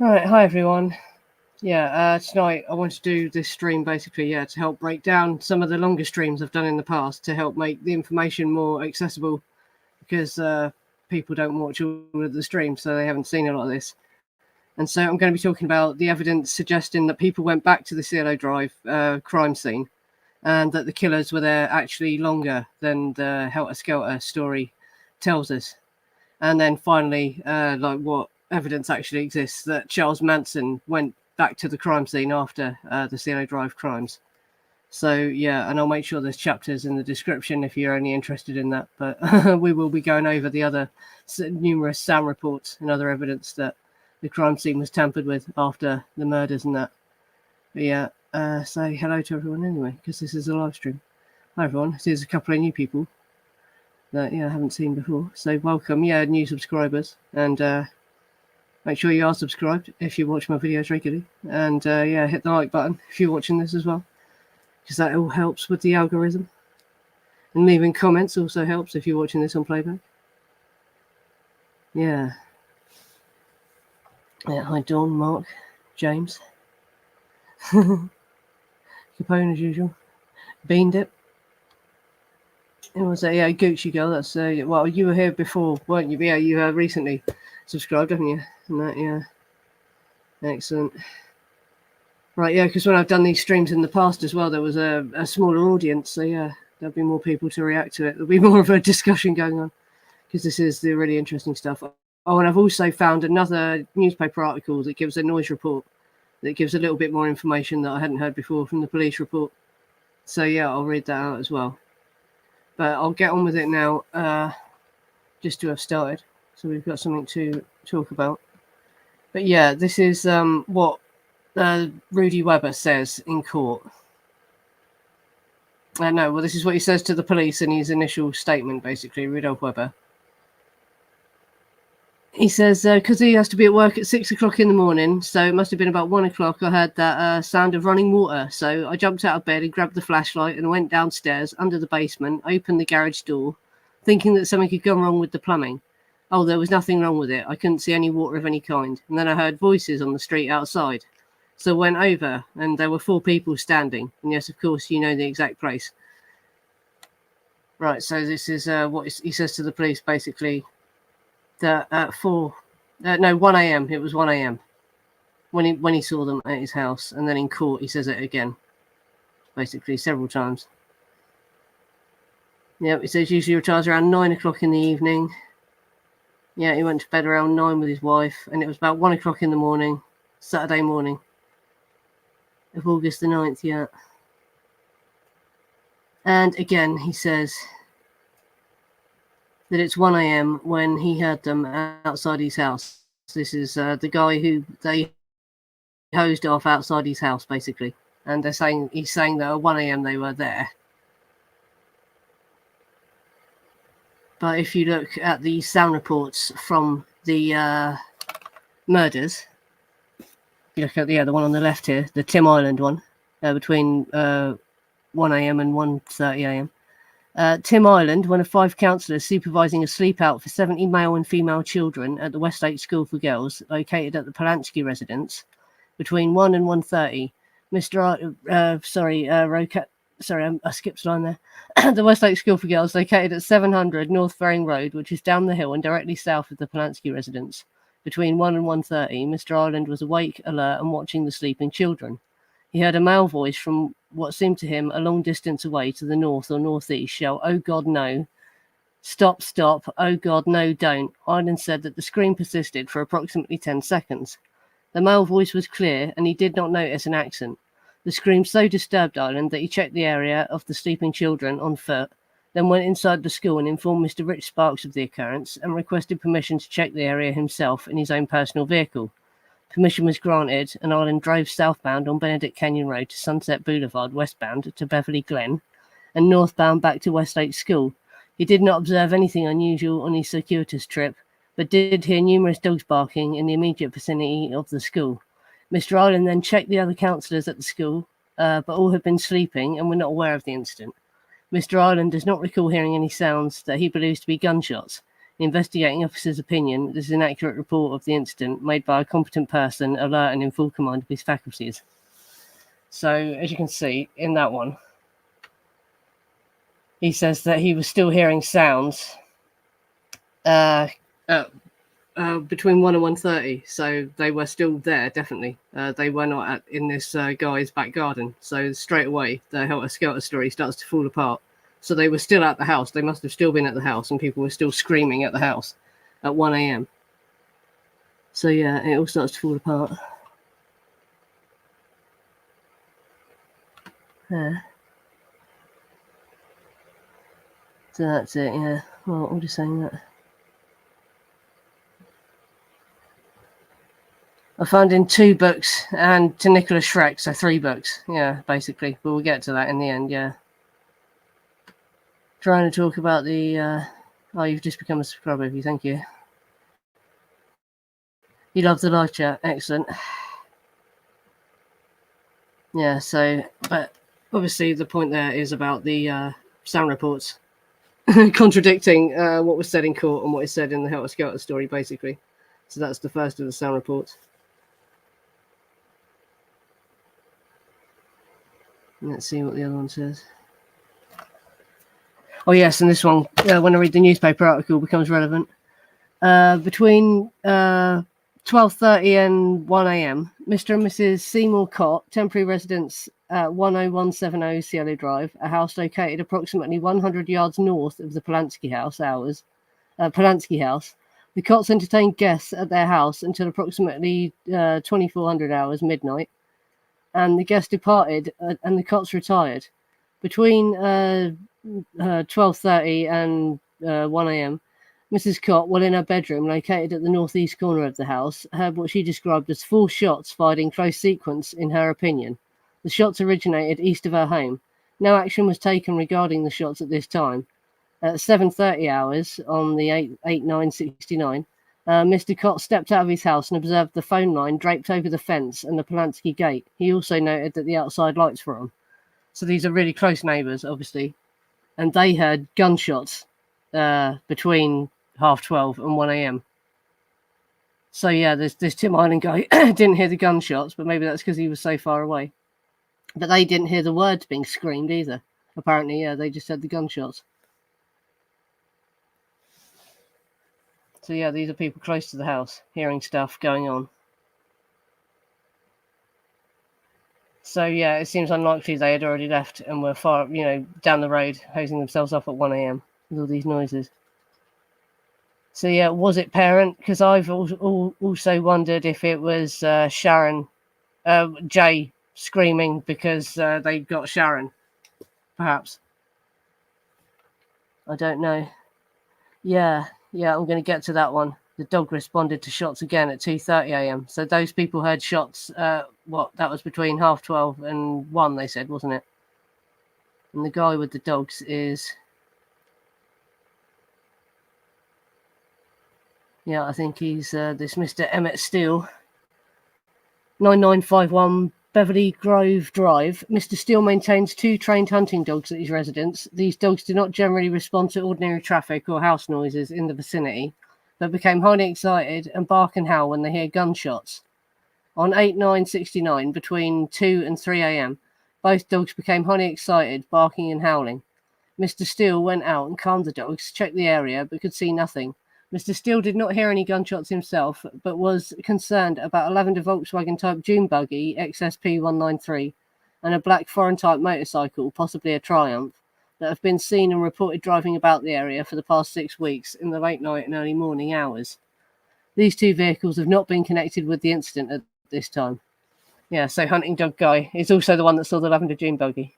Right, hi everyone. Tonight I want to do this stream basically, to help break down some of the longer streams I've done in the past to help make the information more accessible, because people don't watch all of the streams, so they haven't seen a lot of this. And so I'm going to be talking about the evidence suggesting that people went back to the Cielo Drive crime scene, and that the killers were there actually longer than the Helter Skelter story tells us. And then finally, what evidence actually exists that Charles Manson went back to the crime scene after the Cielo Drive crimes. So and I'll make sure there's chapters in the description if you're only interested in that. But we will be going over the other numerous sound reports and other evidence that the crime scene was tampered with after the murders and that. But say hello to everyone anyway, because this is a live stream. Hi everyone, there's a couple of new people that I haven't seen before, so welcome, new subscribers, and make sure you are subscribed if you watch my videos regularly, and hit the like button if you're watching this as well, because that all helps with the algorithm, and leaving comments also helps if you're watching this on playback. Hi Dawn, Mark, James, Capone as usual, Bean Dip. It was a Gucci girl. That's well, you were here before, weren't you? Yeah, you recently subscribed, haven't you? And that, excellent. Right, because when I've done these streams in the past as well, there was a smaller audience, so there'll be more people to react to it. There'll be more of a discussion going on, because this is the really interesting stuff. Oh, and I've also found another newspaper article that gives a noise report, that gives a little bit more information that I hadn't heard before from the police report. So I'll read that out as well. But I'll get on with it now, just to have started. So we've got something to talk about. But this is what Rudy Weber says in court. This is what he says to the police in his initial statement, basically, Rudolph Weber. He says, because he has to be at work at 6 o'clock in the morning, so it must have been about 1 o'clock, I heard that sound of running water. So I jumped out of bed and grabbed the flashlight and went downstairs under the basement, opened the garage door, thinking that something had gone wrong with the plumbing. Oh, there was nothing wrong with it. I couldn't see any water of any kind. And then I heard voices on the street outside. So I went over, and there were 4 people standing. And yes, of course, you know the exact place. Right, so this is what he says to the police, basically. That at 1 a.m. It was 1 a.m. when he saw them at his house, and then in court he says it again, basically several times. He says usually retires around 9 o'clock in the evening. He went to bed around 9 with his wife, and it was about 1 o'clock in the morning, Saturday morning of August the 9th. And again he says that it's 1 a.m. when he heard them outside his house. This is the guy who they hosed off outside his house, basically. And he's saying that at 1 a.m. they were there. But if you look at the sound reports from the murders, you look at the one on the left here, the Tim Island one, between 1 a.m. and 1:30 a.m. Tim Island, one of 5 counsellors supervising a sleep out for 70 male and female children at the Westlake School for Girls, located at the Polanski residence, between 1 and 1:30. I skipped a line there. The Westlake School for Girls, located at 700 North Ferring Road, which is down the hill and directly south of the Polanski residence. Between 1 and 1:30, Mr. Ireland was awake, alert, and watching the sleeping children. He heard a male voice from what seemed to him a long distance away to the north or northeast shout, "Oh God, no. Stop, stop. Oh God, no, don't." Ireland said that the scream persisted for approximately 10 seconds. The male voice was clear, and he did not notice an accent. The scream so disturbed Ireland that he checked the area of the sleeping children on foot, then went inside the school and informed Mr. Rich Sparks of the occurrence and requested permission to check the area himself in his own personal vehicle. Permission was granted, and Ireland drove southbound on Benedict Canyon Road to Sunset Boulevard, westbound to Beverly Glen, and northbound back to Westlake School. He did not observe anything unusual on his circuitous trip, but did hear numerous dogs barking in the immediate vicinity of the school. Mr. Ireland then checked the other counsellors at the school, but all had been sleeping and were not aware of the incident. Mr. Ireland does not recall hearing any sounds that he believes to be gunshots. The investigating officer's opinion, this is an accurate report of the incident made by a competent person, alert and in full command of his faculties. So, as you can see in that one, he says that he was still hearing sounds between 1 and 1:30, so they were still there, definitely. They were not in this guy's back garden. So straight away, the helter-skelter story starts to fall apart. So they were still at the house. They must have still been at the house, and people were still screaming at the house at 1 a.m. So yeah, it all starts to fall apart. So that's it, yeah. Well, I'm just saying that. I found in 2 books and to Nicholas Schreck, so 3 books. Yeah, basically. But we'll get to that in the end, yeah. Trying to talk about the... oh, you've just become a subscriber, thank you. You love the live chat, excellent. Yeah, so... But obviously the point there is about the sound reports. Contradicting what was said in court and what is said in the helter-skelter story, basically. So that's the first of the sound reports. Let's see what the other one says. Oh yes, and this one, when I read the newspaper article, becomes relevant. Between 12:30 and 1 a.m., Mr. and Mrs. Seymour Cott, temporary residents at 10170 Cielo Drive, a house located approximately 100 yards north of the Polanski House. The Cotts entertained guests at their house until approximately 2400 hours, midnight, and the guests departed and the Cotts retired. Between 12:30 and 1 a.m., Mrs. Cott, while in her bedroom located at the northeast corner of the house, heard what she described as 4 shots fired in close sequence, in her opinion. The shots originated east of her home. No action was taken regarding the shots at this time. At 7:30 hours on the 8/9/69, Mr. Cott stepped out of his house and observed the phone line draped over the fence and the Polanski gate. He also noted that the outside lights were on. So these are really close neighbours, obviously. And they heard gunshots between 12:30 and 1 a.m. So yeah, this Tim Island guy didn't hear the gunshots, but maybe that's because he was so far away. But they didn't hear the words being screamed either. Apparently, yeah, they just heard the gunshots. So yeah, these are people close to the house, hearing stuff going on. So yeah, it seems unlikely they had already left and were far, down the road, hosing themselves up at 1 a.m. with all these noises. So yeah, was it parent? Because I've also wondered if it was Sharon, Jay screaming because they got Sharon, perhaps. I don't know. Yeah, I'm going to get to that one. The dog responded to shots again at 2:30 a.m. So those people heard shots, that was between 12:30 and 1, they said, wasn't it? And the guy with the dogs is... Yeah, I think he's this Mr. Emmett Steele. 9951 Beverly Grove Drive. Mr. Steele maintains 2 trained hunting dogs at his residence. These dogs do not generally respond to ordinary traffic or house noises in the vicinity, but became highly excited and bark and howl when they hear gunshots. On 8/9/69, between 2 and 3 a.m., both dogs became highly excited, barking and howling. Mr. Steele went out and calmed the dogs, checked the area, but could see nothing. Mr. Steele did not hear any gunshots himself, but was concerned about a lavender Volkswagen type June buggy, XSP 193, and a black foreign type motorcycle, possibly a Triumph, that have been seen and reported driving about the area for the past 6 weeks in the late night and early morning hours. These 2 vehicles have not been connected with the incident at this time. Yeah, so hunting dog guy is also the one that saw the lavender June buggy,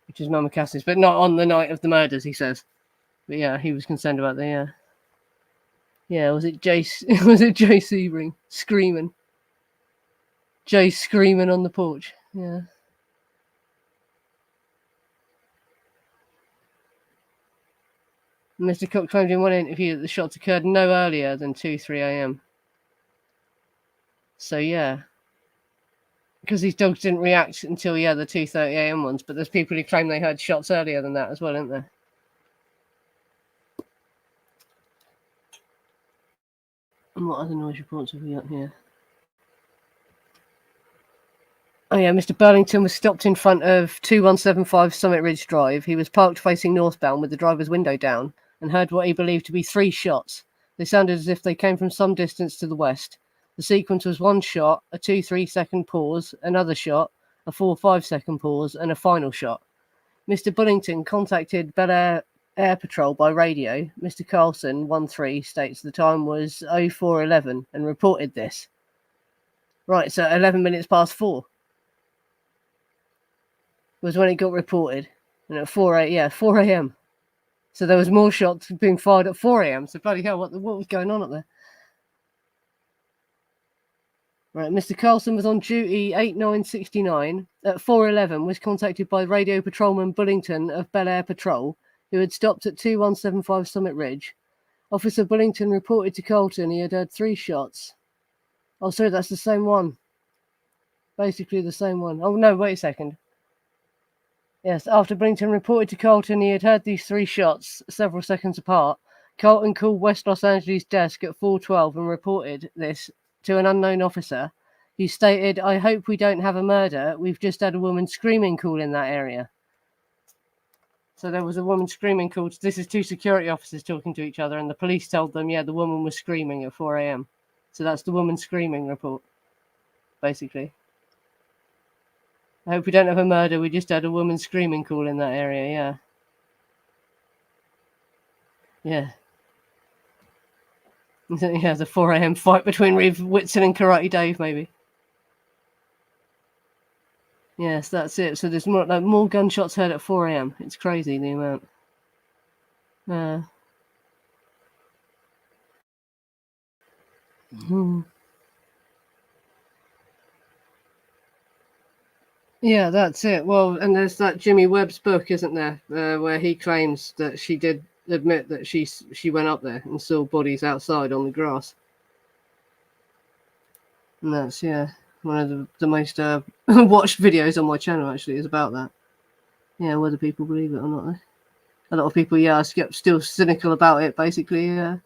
which is Mama Cass's, but not on the night of the murders, he says. But yeah, he was concerned about the... Yeah, was it Jay Sebring screaming? Jay screaming on the porch. Yeah. Mr. Cook claimed in one interview that the shots occurred no earlier than 2-3 a.m. So yeah, because these dogs didn't react until the 2:30 a.m. ones, but there's people who claim they heard shots earlier than that as well, aren't there? And what other noise reports have we got here? Oh yeah, Mr. Burlington was stopped in front of 2175 Summit Ridge Drive. He was parked facing northbound with the driver's window down and heard what he believed to be 3 shots. They sounded as if they came from some distance to the west. The sequence was 1 shot, a 2-3 second pause, another shot, a 4-5 second pause, and a final shot. Mr. Burlington contacted Bel Air Patrol by radio. Mr. Carlson, 13, states the time was 04:11 and reported this. Right, so 11 minutes past 4 was when it got reported. And at 4 a.m. So there was more shots being fired at 4 a.m. So bloody hell, what was going on up there? Right, Mr. Carlson was on duty 8/9/69. At 4:11 was contacted by radio patrolman Bullington of Bel Air Patrol, who had stopped at 2175 Summit Ridge. Officer Bullington reported to Carlton he had heard 3 shots. Oh, sorry, that's the same one. Basically the same one. Oh, no, wait a second. Yes, after Bullington reported to Carlton he had heard these 3 shots several seconds apart, Carlton called West Los Angeles desk at 4:12 and reported this to an unknown officer, who stated, "I hope we don't have a murder. We've just had a woman screaming call in that area." So there was a woman screaming call. This is 2 security officers talking to each other, and the police told them, yeah, the woman was screaming at 4 a.m. So that's the woman screaming report, basically. I hope we don't have a murder. We just had a woman screaming call in that area, yeah. Yeah. Yeah, the 4 a.m. fight between Reeve Whitson and Karate Dave, maybe. Yes, that's it. So there's more gunshots heard at 4 a.m. It's crazy, the amount. Yeah, that's it. Well, and there's that Jimmy Webb's book, isn't there, where he claims that she did admit that she went up there and saw bodies outside on the grass. And that's, yeah, one of the most watched videos on my channel, actually, is about that. Yeah, whether people believe it or not. A lot of people, yeah, are still cynical about it, basically, yeah.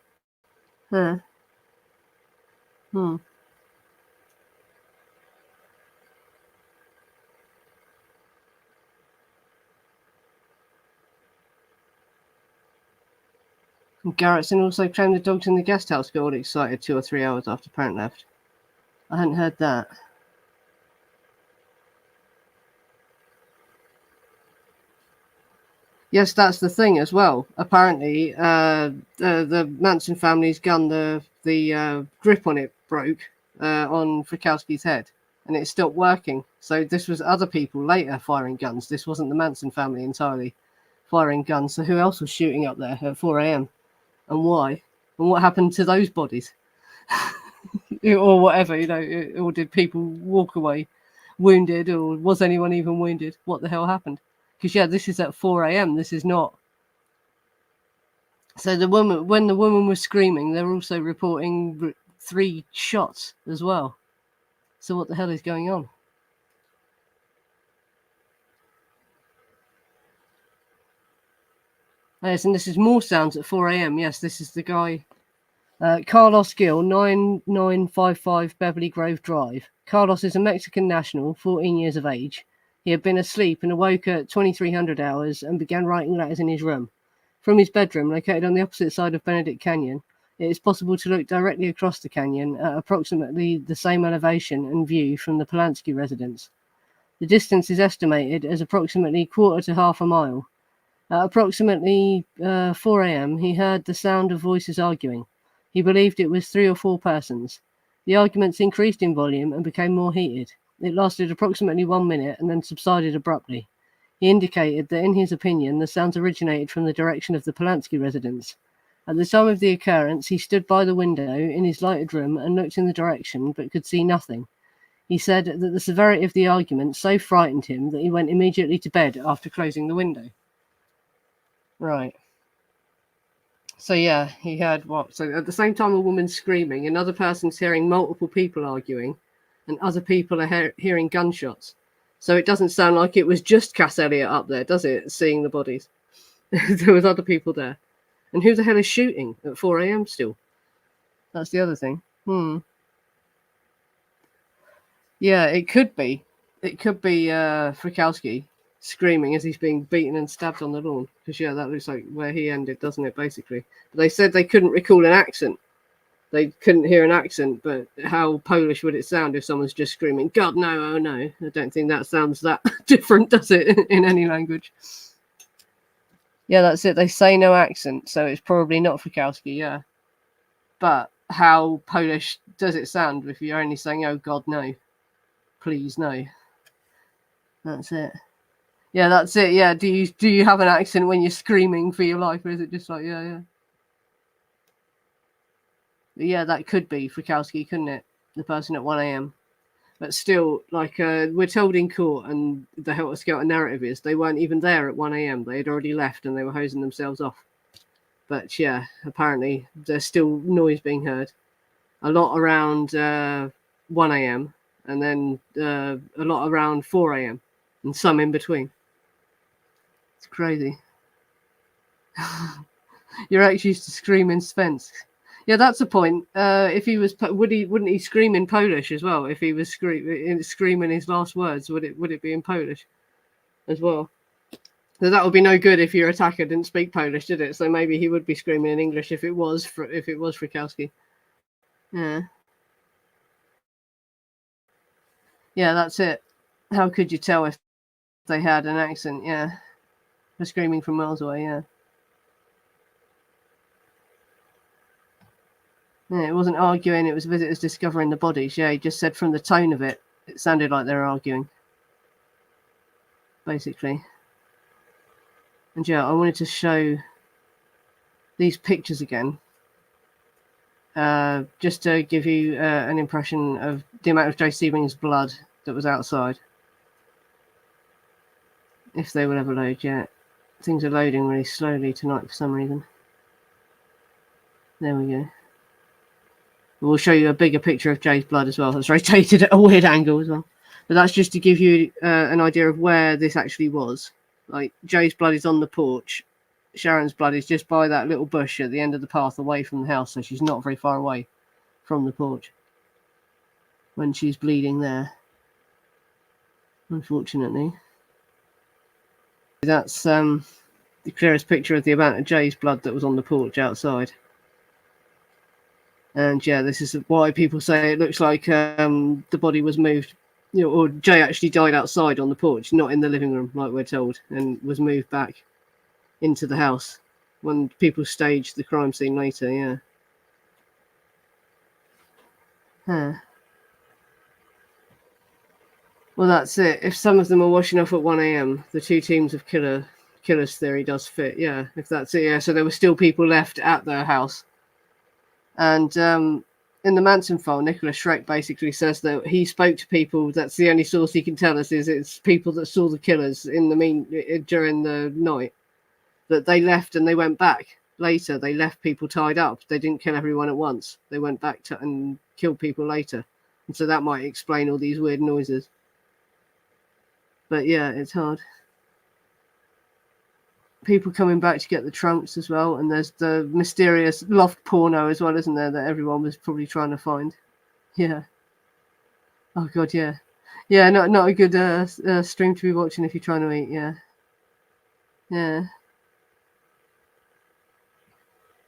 Garrettson also claimed the dogs in the guest house got all excited 2 or 3 hours after parent left. I hadn't heard that. Yes, that's the thing as well. Apparently, the Manson family's gun, the grip on it broke on Frykowski's head, and it stopped working. So this was other people later firing guns. This wasn't the Manson family entirely firing guns. So who else was shooting up there at 4 a.m. and why? And what happened to those bodies? Or whatever, or did people walk away wounded, or was anyone even wounded? What the hell happened? Because, yeah, this is at 4 a.m. This is not. So when the woman was screaming, they're also reporting 3 shots as well. So what the hell is going on? Yes, and this is more sounds at 4 a.m. Yes, this is the guy, Carlos Gill, 9955 Beverly Grove Drive. Carlos is a Mexican national, 14 years of age. He had been asleep and awoke at 2300 hours and began writing letters in his room. From his bedroom, located on the opposite side of Benedict Canyon, it is possible to look directly across the canyon at approximately the same elevation and view from the Polanski residence. The distance is estimated as approximately quarter to half a mile. At approximately 4 a.m., he heard the sound of voices arguing. He believed it was 3 or 4 persons. The arguments increased in volume and became more heated. It lasted approximately 1 minute and then subsided abruptly. He indicated that, in his opinion, the sounds originated from the direction of the Polanski residence. At the time of the occurrence, he stood by the window in his lighted room and looked in the direction, but could see nothing. He said that the severity of the argument so frightened him that he went immediately to bed after closing the window. Right. So, yeah, he heard what? So, at the same time, a woman's screaming, another person's hearing multiple people arguing, and other people are hearing gunshots. So it doesn't sound like it was just Cass Elliot up there, does it, seeing the bodies? There was other people there. And who the hell is shooting at 4 a.m. still? That's the other thing. Yeah, it could be. It could be Frykowski screaming as he's being beaten and stabbed on the lawn. Because, yeah, that looks like where he ended, doesn't it, basically? But they said they couldn't recall an accent. They couldn't hear an accent, but how Polish would it sound if someone's just screaming, God, no, oh, no. I don't think that sounds that different, does it, in any language? Yeah, that's it. They say no accent, so it's probably not Frykowski, yeah. But how Polish does it sound if you're only saying, oh, God, no. Please, no. That's it. Yeah, that's it. Yeah, do you have an accent when you're screaming for your life, or is it just like, yeah? But yeah, that could be Frykowski, couldn't it? The person at 1 a.m. But still, like, we're told in court, and the Helter Skelter narrative is they weren't even there at 1 a.m. They had already left, and they were hosing themselves off. But yeah, apparently there's still noise being heard. A lot around 1 a.m. and then a lot around 4 a.m. and some in between. It's crazy. You're actually used to scream in Spence. Yeah, that's a point. If he was, wouldn't he scream in Polish as well? If he was screaming his last words, would it be in Polish as well? So that would be no good if your attacker didn't speak Polish, did it? So maybe he would be screaming in English if it was Frykowski. Yeah. Yeah, that's it. How could you tell if they had an accent? Yeah, they're screaming from miles away. Yeah. Yeah, it wasn't arguing. It was visitors discovering the bodies. Yeah, he just said from the tone of it, it sounded like they were arguing, basically. And yeah, I wanted to show these pictures again, just to give you an impression of the amount of Jay Sebring's blood that was outside. If they will ever load yet. Things are loading really slowly tonight for some reason. There we go. We'll show you a bigger picture of Jay's blood as well. That's rotated at a weird angle as well. But that's just to give you an idea of where this actually was. Like, Jay's blood is on the porch. Sharon's blood is just by that little bush at the end of the path away from the house, so she's not very far away from the porch when she's bleeding there, unfortunately. That's the clearest picture of the amount of Jay's blood that was on the porch outside. And yeah, this is why people say it looks like the body was moved, or Jay actually died outside on the porch, not in the living room, like we're told, and was moved back into the house when people staged the crime scene later. Yeah. Huh. Well, that's it. If some of them are washing off at 1 a.m., the two teams of killers theory does fit. Yeah, if that's it. Yeah, so there were still people left at their house. And in the Manson file, Nicholas Schreck basically says that he spoke to people. That's the only source he can tell us, is it's people that saw the killers during the night. That they left and they went back later. They left people tied up. They didn't kill everyone at once. They went back and killed people later. And so that might explain all these weird noises. But yeah, it's hard. People coming back to get the trunks as well, and there's the mysterious loft porno as well, isn't there, that everyone was probably trying to find. Yeah. Oh god, yeah. Yeah, not a good stream to be watching if you're trying to eat. Yeah. Yeah.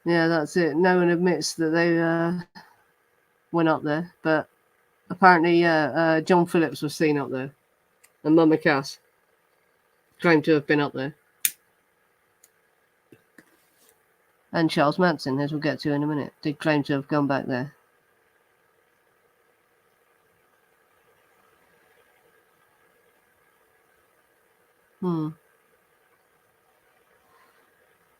Yeah, that's it. No one admits that they went up there, but apparently, John Phillips was seen up there, and Mama Cass claimed to have been up there. And Charles Manson, as we'll get to in a minute, did claim to have gone back there.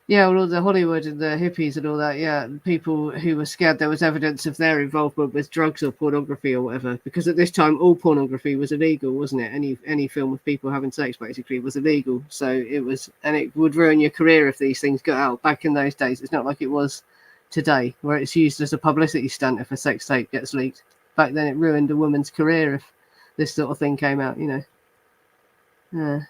Yeah, well, all the Hollywood and the hippies and all that, yeah, people who were scared there was evidence of their involvement with drugs or pornography or whatever, because at this time all pornography was illegal, wasn't it? Any film of people having sex basically was illegal, so it was, and it would ruin your career if these things got out. Back in those days, it's not like it was today, where it's used as a publicity stunt if a sex tape gets leaked. Back then, it ruined a woman's career if this sort of thing came out, you know. Yeah.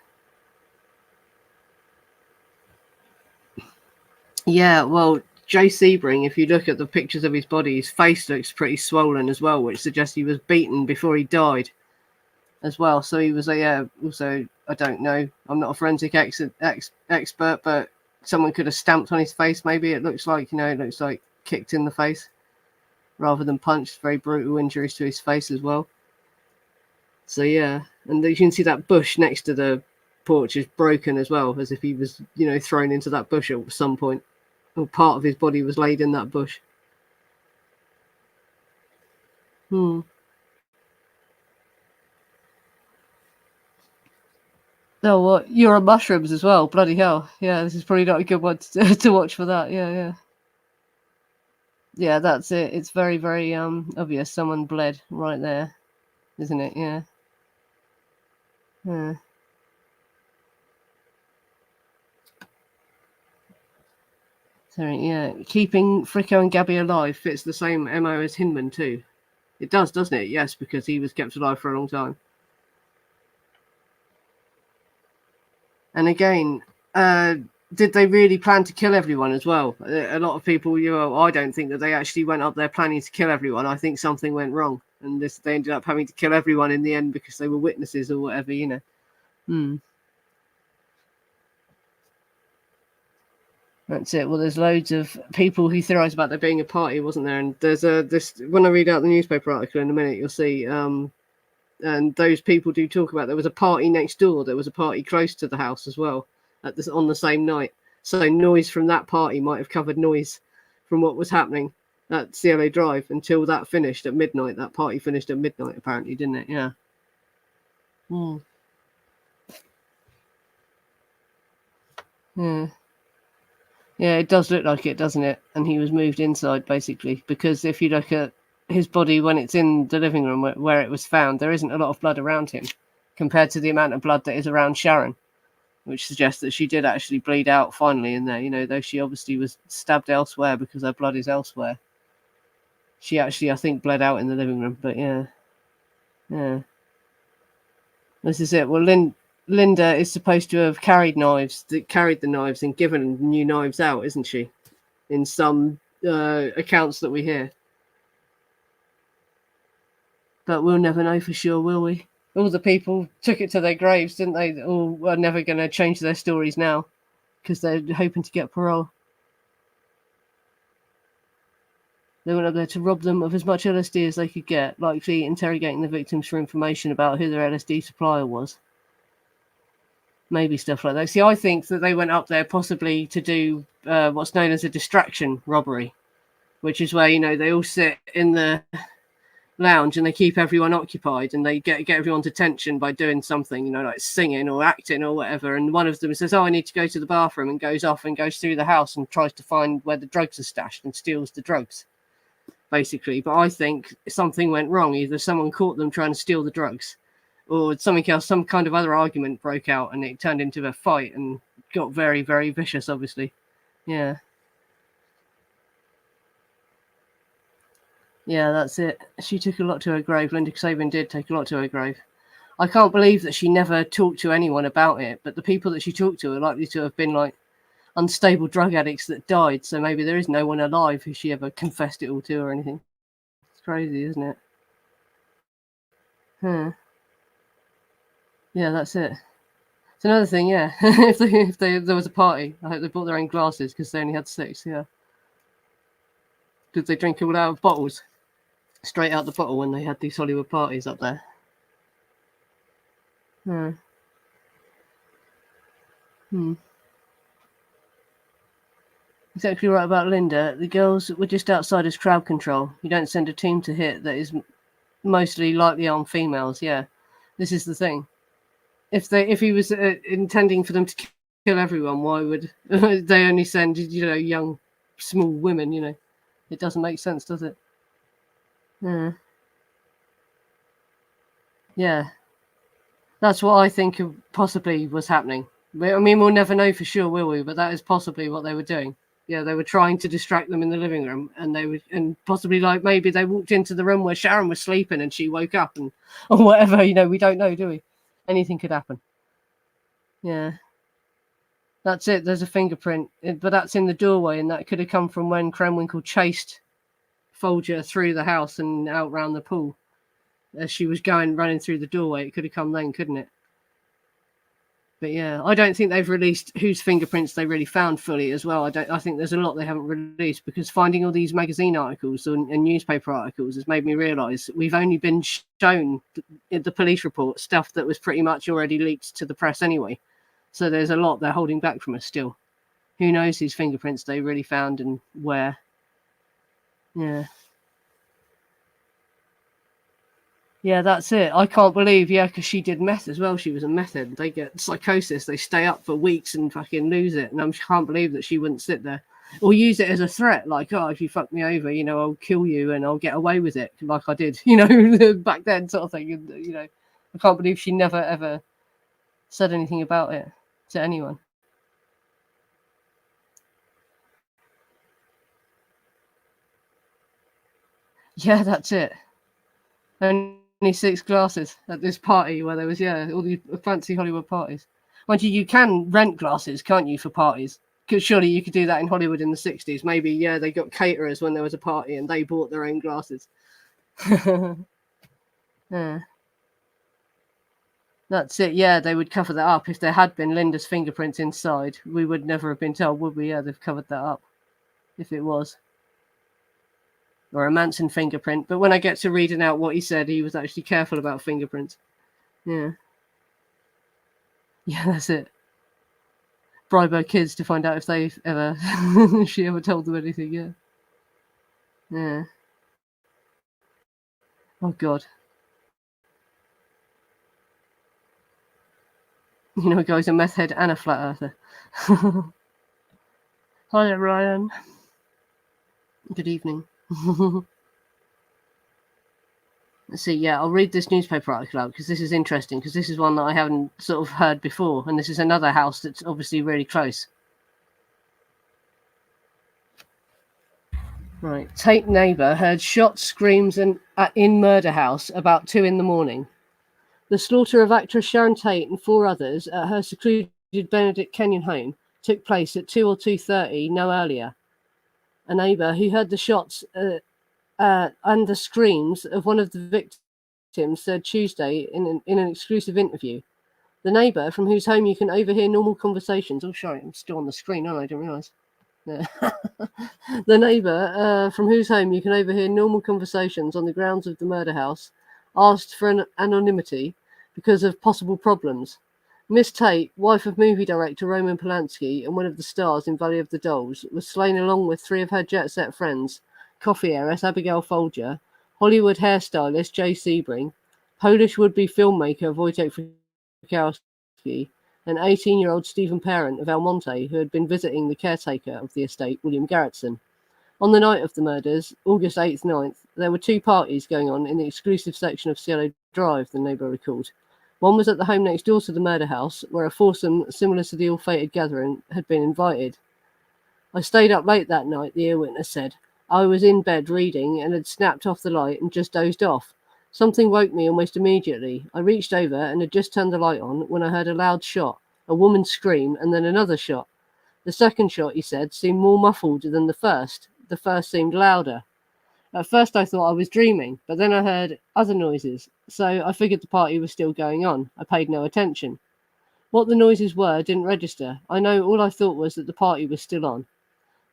Yeah, well, Jay Sebring, if you look at the pictures of his body, his face looks pretty swollen as well, which suggests he was beaten before he died as well. So he was also, I don't know, I'm not a forensic expert, but someone could have stamped on his face. Maybe it looks like, it looks like kicked in the face rather than punched. Very brutal injuries to his face as well. So yeah, and you can see that bush next to the porch is broken as well, as if he was, thrown into that bush at some point, or part of his body was laid in that bush. Oh, what? You're on mushrooms as well. Bloody hell. Yeah, this is probably not a good one to watch for that. Yeah. Yeah, that's it. It's very, very obvious. Someone bled right there, isn't it? Yeah. Yeah. So yeah, keeping Fricko and Gabby alive fits the same MO as Hinman too. It does, doesn't it? Yes, because he was kept alive for a long time. And again, did they really plan to kill everyone as well? A lot of people, I don't think that they actually went up there planning to kill everyone. I think something went wrong, and they ended up having to kill everyone in the end because they were witnesses or whatever, That's it. Well, there's loads of people who theorise about there being a party, wasn't there? And there's this. When I read out the newspaper article in a minute, you'll see. And those people do talk about there was a party next door. There was a party close to the house as well on the same night. So noise from that party might have covered noise from what was happening at Cielo Drive until that finished at midnight. That party finished at midnight, apparently, didn't it? Yeah. Yeah. Yeah, it does look like it, doesn't it? And he was moved inside, basically, because if you look at his body when it's in the living room where it was found, there isn't a lot of blood around him compared to the amount of blood that is around Sharon, which suggests that she did actually bleed out finally in there, though she obviously was stabbed elsewhere because her blood is elsewhere. She actually, I think, bled out in the living room, but yeah. This is it. Well, Linda is supposed to have carried the knives and given new knives out, isn't she? In some accounts that we hear. But we'll never know for sure, will we? All the people took it to their graves, didn't they? All are never going to change their stories now because they're hoping to get parole. They went up there to rob them of as much LSD as they could get, likely interrogating the victims for information about who their LSD supplier was. Maybe stuff like that. See, I think that they went up there possibly to do what's known as a distraction robbery, which is where, they all sit in the lounge and they keep everyone occupied and they get everyone's attention by doing something, like singing or acting or whatever. And one of them says, I need to go to the bathroom, and goes off and goes through the house and tries to find where the drugs are stashed and steals the drugs, basically. But I think something went wrong. Either someone caught them trying to steal the drugs, or something else, some kind of other argument broke out and it turned into a fight and got very, very vicious, obviously. Yeah. Yeah, that's it. She took a lot to her grave. Linda Sabin did take a lot to her grave. I can't believe that she never talked to anyone about it, but the people that she talked to are likely to have been like unstable drug addicts that died, so maybe there is no one alive who she ever confessed it all to or anything. It's crazy, isn't it? Yeah, that's it. It's another thing, yeah. if there was a party, I hope they brought their own glasses because they only had 6, yeah. Did they drink all out of bottles? Straight out the bottle when they had these Hollywood parties up there. Exactly right about Linda. The girls were just outside as crowd control. You don't send a team to hit that is mostly lightly armed females. Yeah, this is the thing. If he was intending for them to kill everyone, why would they only send young, small women? It doesn't make sense, does it? Yeah, that's what I think possibly was happening. I mean, we'll never know for sure, will we? But that is possibly what they were doing. Yeah, they were trying to distract them in the living room, and possibly maybe they walked into the room where Sharon was sleeping and she woke up or whatever. We don't know, do we? Anything could happen. Yeah. That's it. There's a fingerprint, but that's in the doorway, and that could have come from when Krenwinkel chased Folger through the house and out round the pool. As she was running through the doorway, it could have come then, couldn't it? But yeah, I don't think they've released whose fingerprints they really found fully as well. I think there's a lot they haven't released, because finding all these magazine articles and newspaper articles has made me realise we've only been shown the police report stuff that was pretty much already leaked to the press anyway. So there's a lot they're holding back from us still. Who knows whose fingerprints they really found and where? Yeah. Yeah, that's it. I can't believe, because she did meth as well. She was a meth head. They get psychosis. They stay up for weeks and fucking lose it. And I can't believe that she wouldn't sit there or use it as a threat. Like, oh, if you fuck me over, I'll kill you and I'll get away with it like I did, back then sort of thing. I can't believe she never, ever said anything about it to anyone. Yeah, that's it. Only 6 glasses at this party where there was, all the fancy Hollywood parties. Mind you, you can rent glasses, can't you, for parties? Because surely you could do that in Hollywood in the 60s. Maybe, they got caterers when there was a party and they bought their own glasses. Yeah. That's it. Yeah, they would cover that up. If there had been Linda's fingerprints inside, we would never have been told, would we? Yeah, they've covered that up. If it was. Or a Manson fingerprint. But when I get to reading out what he said, he was actually careful about fingerprints. Yeah. Yeah, that's it. Bribe her kids to find out if they've ever, she ever told them anything. Yeah. Yeah. Oh, God. A guy's a meth head and a flat earther. Hi there, Ryan. Good evening. Let's see, I'll read this newspaper article out because this is interesting, because this is one that I haven't sort of heard before, and this is another house that's obviously really close. Right. Tate neighbour heard shots, screams in murder house about 2 a.m. The slaughter of actress Sharon Tate and 4 others at her secluded Benedict Kenyon home took place at 2 or 2:30, no earlier. A neighbour who heard the shots and the screams of one of the victims said Tuesday in an exclusive interview. The neighbour from whose home you can overhear normal conversations. Oh, sorry, I'm still on the screen, aren't I? I didn't realise. Yeah. The neighbour from whose home you can overhear normal conversations on the grounds of the murder house asked for an anonymity because of possible problems. Miss Tate, wife of movie director Roman Polanski and one of the stars in Valley of the Dolls, was slain along with 3 of her jet-set friends: coffee heiress Abigail Folger, Hollywood hairstylist Jay Sebring, Polish would-be filmmaker Wojciech Frykowski, and 18-year-old Stephen Parent of Almonte, who had been visiting the caretaker of the estate, William Garretson. On the night of the murders, August 8th, 9th, there were 2 parties going on in the exclusive section of Cielo Drive, the neighbour recalled. One was at the home next door to the murder house, where a foursome similar to the ill-fated gathering had been invited. I stayed up late that night, the ear-witness said. I was in bed reading and had snapped off the light and just dozed off. Something woke me almost immediately. I reached over and had just turned the light on when I heard a loud shot, a woman's scream, and then another shot. The second shot, he said, seemed more muffled than the first. The first seemed louder. At first I thought I was dreaming, but then I heard other noises, so I figured the party was still going on. I paid no attention. What the noises were didn't register. I know all I thought was that the party was still on.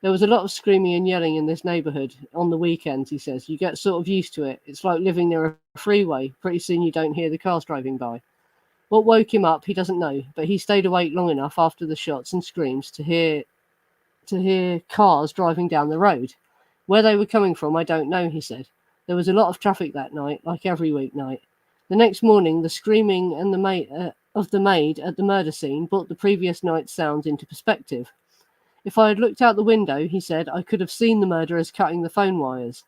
There was a lot of screaming and yelling in this neighbourhood on the weekends, he says. You get sort of used to it. It's like living near a freeway. Pretty soon you don't hear the cars driving by. What woke him up, he doesn't know, but he stayed awake long enough after the shots and screams to hear cars driving down the road. Where they were coming from, I don't know, he said. There was a lot of traffic that night, like every weeknight. The next morning, the screaming and of the maid at the murder scene brought the previous night's sounds into perspective. If I had looked out the window, he said, I could have seen the murderers cutting the phone wires.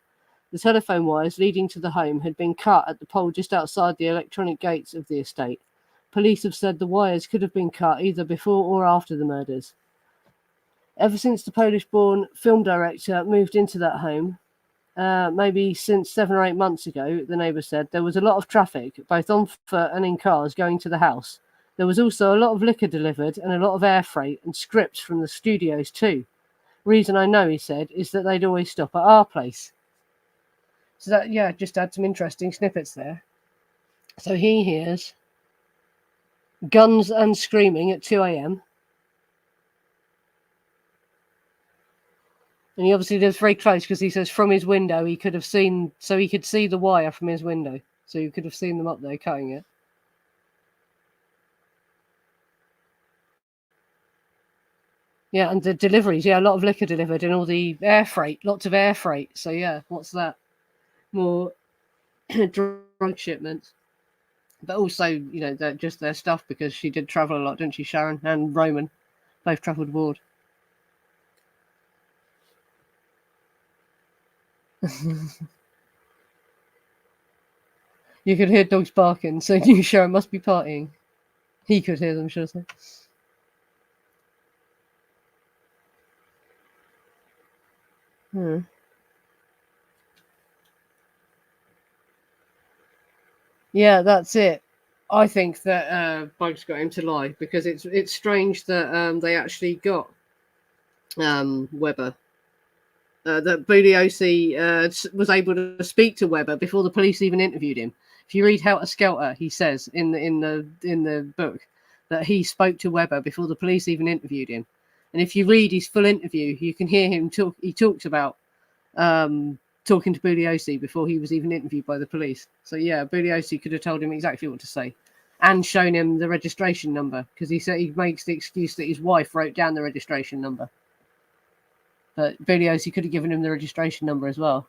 The telephone wires leading to the home had been cut at the pole just outside the electronic gates of the estate. Police have said the wires could have been cut either before or after the murders. Ever since the Polish-born film director moved into that home, maybe since 7 or 8 months ago, the neighbour said, there was a lot of traffic, both on foot and in cars, going to the house. There was also a lot of liquor delivered and a lot of air freight and scripts from the studios too. Reason I know, he said, is that they'd always stop at our place. So that, yeah, just had some interesting snippets there. So he hears guns and screaming at 2 a.m. And he obviously lives very close because he says from his window he could have seen, so he could see the wire from his window. So you could have seen them up there cutting it. Yeah, and the deliveries, yeah, a lot of liquor delivered and all the air freight, lots of air freight. So yeah, what's that? More drug shipments. But also, you know, that just their stuff because she did travel a lot, didn't she, Sharon and Roman? Both travelled abroad. You could hear dogs barking, so you Sharon must be partying. He could hear them, should I say. Yeah, that's it. I think that Bugs got him to lie because it's strange that they actually got Weber. That Bugliosi was able to speak to Weber before the police even interviewed him. If you read Helter Skelter, he says in the book that he spoke to Weber before the police even interviewed him. And if you read his full interview, you can hear him talk. He talks about talking to Bugliosi before he was even interviewed by the police. So yeah, Bugliosi could have told him exactly what to say and shown him the registration number because he said he makes the excuse that his wife wrote down the registration number. But Bugliosi could have given him the registration number as well.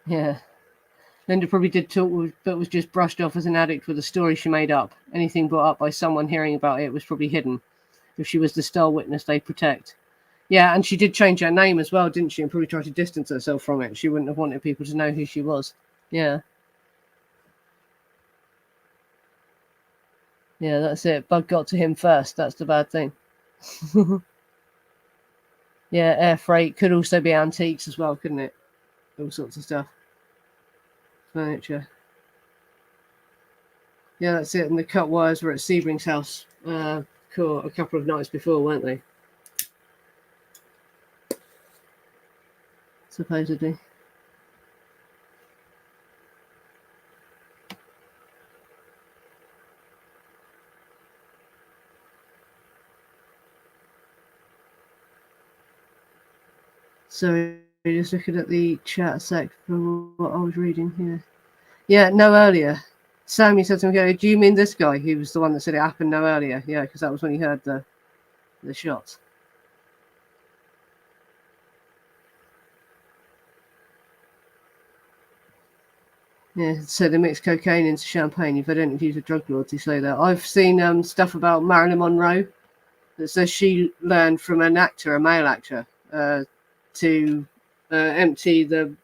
Yeah. Linda probably did talk, but was just brushed off as an addict with a story she made up. Anything brought up by someone hearing about it was probably hidden. If she was the star witness they'd protect. Yeah, and she did change her name as well, didn't she? And probably tried to distance herself from it. She wouldn't have wanted people to know who she was. Yeah. Yeah, that's it. Bug got to him first. That's the bad thing. Yeah, air freight could also be antiques as well, couldn't it? All sorts of stuff. Furniture. Yeah, that's it. And the cut wires were at Sebring's house a couple of nights before, weren't they? Supposedly. So just looking at the chat a sec for what I was reading here. Yeah, no earlier. Sammy said to me, do you mean this guy? He was the one that said it happened no earlier. Yeah, because that was when he heard the shots. Yeah, so they mix cocaine into champagne. You've had interviews with drug lords who say that. I've seen stuff about Marilyn Monroe that says she learned from an actor, a male actor, to empty the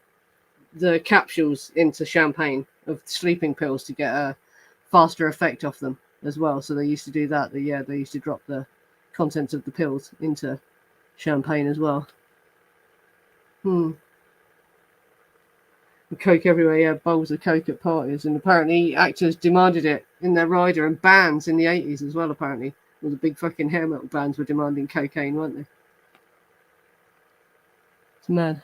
capsules into champagne of sleeping pills to get a faster effect off them as well. So they used to do that. They used to drop the contents of the pills into champagne as well. Coke everywhere, yeah, bowls of Coke at parties, and apparently actors demanded it in their rider, and bands in the 80s as well, apparently. All the big fucking hair metal bands were demanding cocaine, weren't they? It's mad.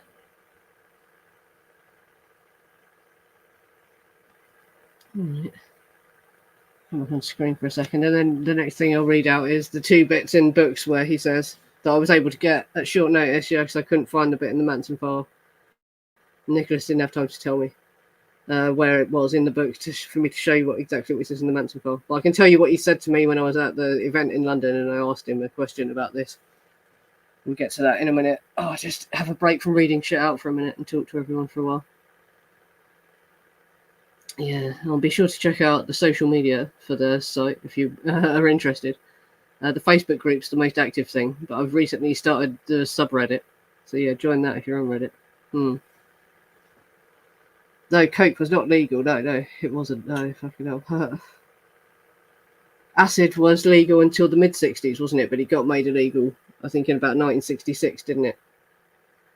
Right. Come up on screen for a second, and then the next thing I'll read out is the 2 bits in books where he says that I was able to get at short notice, yeah, because I couldn't find the bit in the Manson file. Nicholas didn't have time to tell me where it was in the book for me to show you what exactly it says in the Manson file. But I can tell you what he said to me when I was at the event in London and I asked him a question about this. We'll get to that in a minute. Oh, just have a break from reading shit out for a minute and talk to everyone for a while. Yeah, I'll be sure to check out the social media for the site if you are interested. The Facebook group's the most active thing, but I've recently started the subreddit. So yeah, join that if you're on Reddit. No, Coke was not legal. No, it wasn't. No, fucking hell. Acid was legal until the mid-60s, wasn't it? But it got made illegal, I think, in about 1966, didn't it?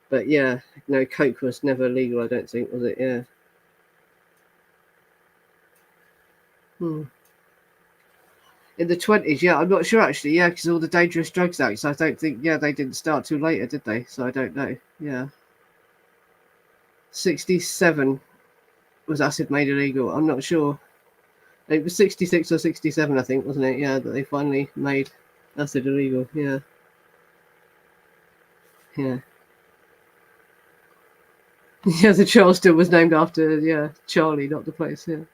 But yeah, no, Coke was never legal, I don't think, was it? Yeah. In the 20s, yeah, I'm not sure actually, yeah, because all the Dangerous Drugs Acts, I don't think, yeah, they didn't start too later, did they? So I don't know, yeah. 67 was acid made illegal, I'm not sure. It was 66 or 67, I think, wasn't it? Yeah, that they finally made acid illegal, yeah. Yeah. Yeah, the Charleston was named after, yeah, Charlie, not the place, yeah.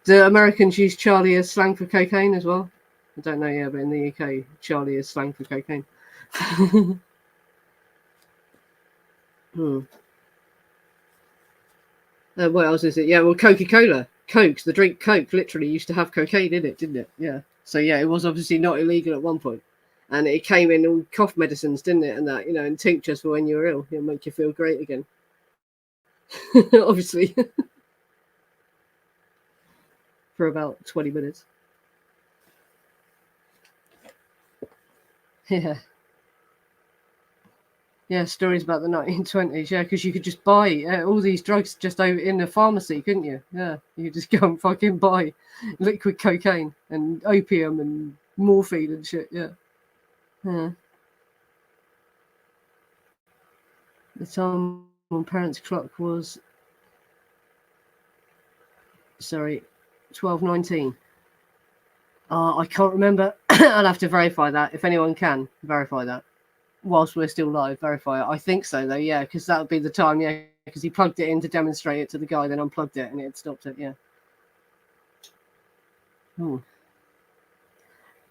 Do Americans use Charlie as slang for cocaine as well? I don't know, yeah, but in the UK, Charlie is slang for cocaine. What else is it? Yeah, well, Coca-Cola. Coke, the drink Coke, literally used to have cocaine in it, didn't it? Yeah. So, yeah, it was obviously not illegal at one point. And it came in all cough medicines, didn't it? And that, you know, and tinctures for when you're ill. It'll make you feel great again. Obviously. For about 20 minutes. Yeah. Yeah, stories about the 1920s. Yeah, because you could just buy all these drugs just over in the pharmacy, couldn't you? Yeah, you could just go and fucking buy liquid cocaine and opium and morphine and shit. Yeah. Yeah. The time on parents' clock was 12:19. I can't remember. I'll have to verify that. If anyone can verify that whilst we're still live, verify it. I think so though, yeah, because that would be the time, yeah, because he plugged it in to demonstrate it to the guy, then unplugged it and it had stopped it, yeah.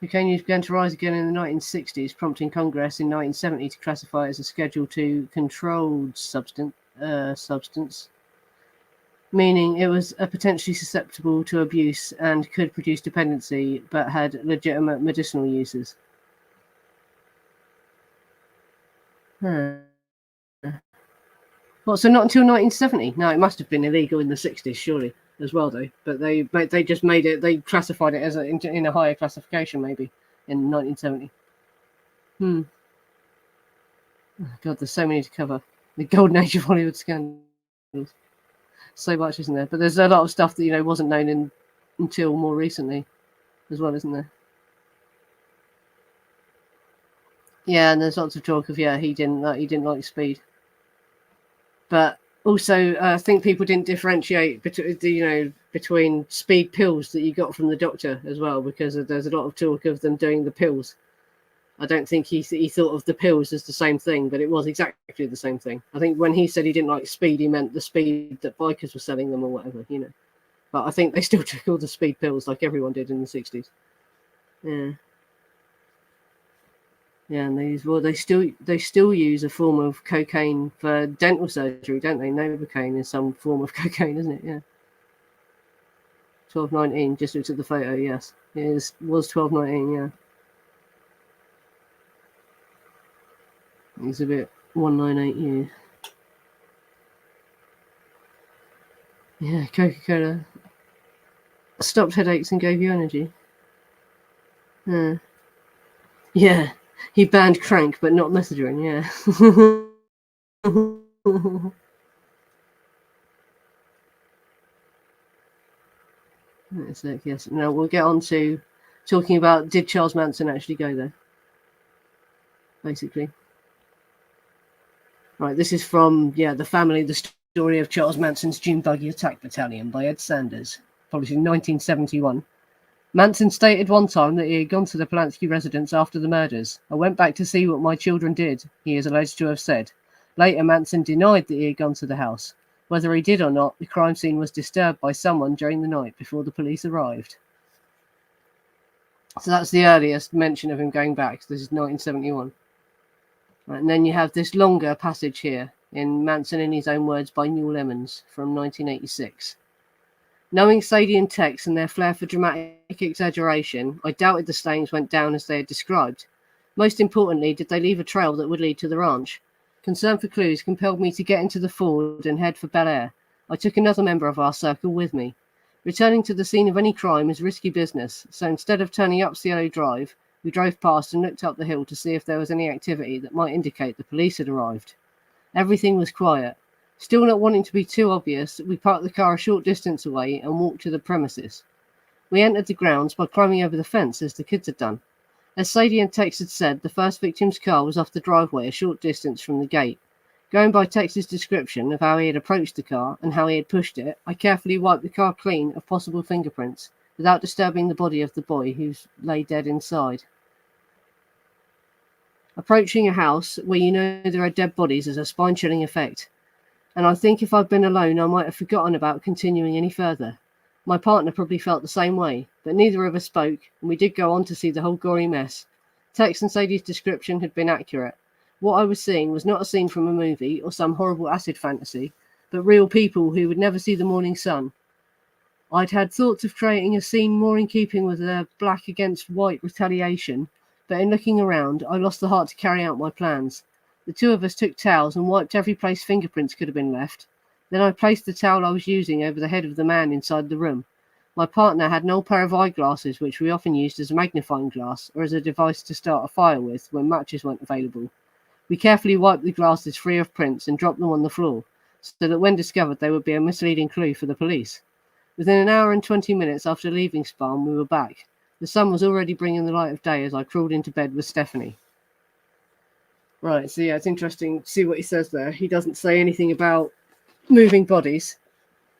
Cocaine use began to rise again in the 1960s, prompting Congress in 1970 to classify it as a Schedule II controlled substance, meaning it was potentially susceptible to abuse and could produce dependency, but had legitimate medicinal uses. Well, so not until 1970? No, it must have been illegal in the 60s, surely, as well, though. But they just made it, they classified it as in a higher classification, maybe, in 1970. Oh, God, there's so many to cover. The golden age of Hollywood scandals. So much, isn't there? But there's a lot of stuff that, you know, wasn't known until more recently as well, isn't there? Yeah, and there's lots of talk of, yeah, he didn't like speed. But also, I think people didn't differentiate between speed pills that you got from the doctor as well, because there's a lot of talk of them doing the pills. I don't think he thought of the pills as the same thing, but it was exactly the same thing. I think when he said he didn't like speed, he meant the speed that bikers were selling them or whatever, you know. But I think they still took all the speed pills like everyone did in the 60s. Yeah. Yeah, and they still use a form of cocaine for dental surgery, don't they? Novocaine is some form of cocaine, isn't it? Yeah. 1219. Just looked at the photo. Yes, it was 1219. Yeah. Exhibit 198U. Yeah, Coca-Cola stopped headaches and gave you energy. Yeah. He banned crank, but not messaging. Yeah. Yes. Now we'll get on to talking about, did Charles Manson actually go there? Basically. Right. This is from the family, the story of Charles Manson's June Buggy Attack Battalion by Ed Sanders, published in 1971. Manson stated one time that he had gone to the Polanski residence after the murders. I went back to see what my children did, he is alleged to have said. Later, Manson denied that he had gone to the house. Whether he did or not, the crime scene was disturbed by someone during the night before the police arrived. So that's the earliest mention of him going back. This is 1971. Right, and then you have this longer passage here in Manson in his own words by Newell Emmons from 1986. Knowing Sadie and Tex and their flair for dramatic exaggeration, I doubted the slayings went down as they had described. Most importantly, did they leave a trail that would lead to the ranch? Concern for clues compelled me to get into the Ford and head for Bel Air. I took another member of our circle with me. Returning to the scene of any crime is risky business, so instead of turning up Cielo Drive, we drove past and looked up the hill to see if there was any activity that might indicate the police had arrived. Everything was quiet. Still not wanting to be too obvious, we parked the car a short distance away and walked to the premises. We entered the grounds by climbing over the fence, as the kids had done. As Sadie and Tex had said, the first victim's car was off the driveway a short distance from the gate. Going by Tex's description of how he had approached the car and how he had pushed it, I carefully wiped the car clean of possible fingerprints without disturbing the body of the boy who lay dead inside. Approaching a house where you know there are dead bodies is a spine-chilling effect, and I think if I'd been alone I might have forgotten about continuing any further. My partner probably felt the same way, but neither of us spoke, and we did go on to see the whole gory mess. Tex and Sadie's description had been accurate. What I was seeing was not a scene from a movie or some horrible acid fantasy, but real people who would never see the morning sun. I'd had thoughts of creating a scene more in keeping with a black against white retaliation, but in looking around, I lost the heart to carry out my plans. The two of us took towels and wiped every place fingerprints could have been left. Then I placed the towel I was using over the head of the man inside the room. My partner had an old pair of eyeglasses, which we often used as a magnifying glass or as a device to start a fire with when matches weren't available. We carefully wiped the glasses free of prints and dropped them on the floor, so that when discovered they would be a misleading clue for the police. Within an hour and 20 minutes after leaving Spahn, we were back. The sun was already bringing the light of day as I crawled into bed with Stephanie. Right, so yeah, it's interesting to see what he says there. He doesn't say anything about moving bodies,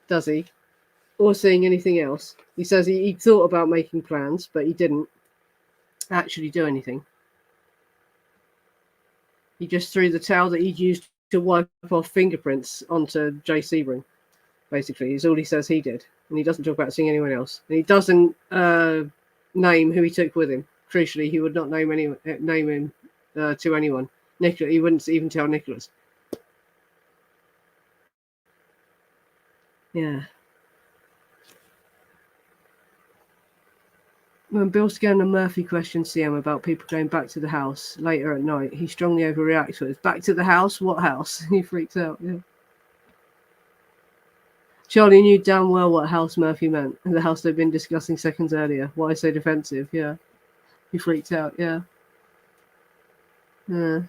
does he? Or seeing anything else. He says he thought about making plans, but he didn't actually do anything. He just threw the towel that he'd used to wipe off fingerprints onto Jay Sebring, basically, is all he says he did. And he doesn't talk about seeing anyone else. And he doesn't name who he took with him. Crucially, he would not name him to anyone. He wouldn't even tell Nicholas. Yeah. When Bill Scanlon and Murphy questioned CM about people going back to the house later at night, he strongly overreacts with, "Back to the house? What house?" He freaks out, yeah. Charlie knew damn well what house Murphy meant, the house they'd been discussing seconds earlier. Why so defensive? Yeah. He freaked out, yeah. Yeah.